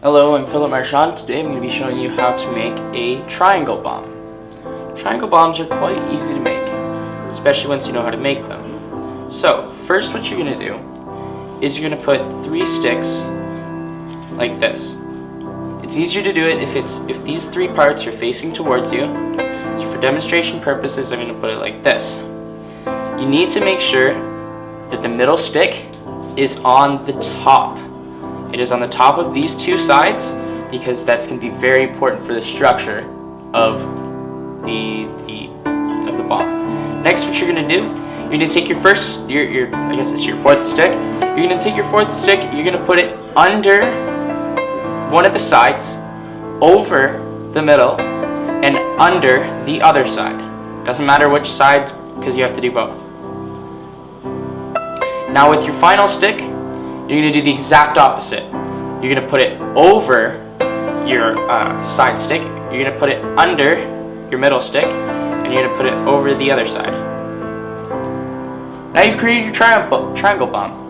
Hello, I'm Philip Marchand. Today I'm going to be showing you how to make a triangle bomb. Triangle bombs are quite easy to make, especially once you know how to make them. So, first what you're going to do is you're going to put 3 sticks like this. It's easier to do it if these 3 parts are facing towards you. So for demonstration purposes, I'm going to put it like this. You need to make sure that the middle stick is on the top. It is on the top of these 2 sides because that's going to be very important for the structure of the bomb. Next, what you're going to do, you're going to take your I guess it's your 4th stick. You're going to take your 4th stick. You're going to put it under one of the sides, over the middle, and under the other side. Doesn't matter which side because you have to do both. Now with your final stick, you're going to do the exact opposite. You're going to put it over your side stick, you're going to put it under your middle stick, and you're going to put it over the other side. Now you've created your triangle bomb.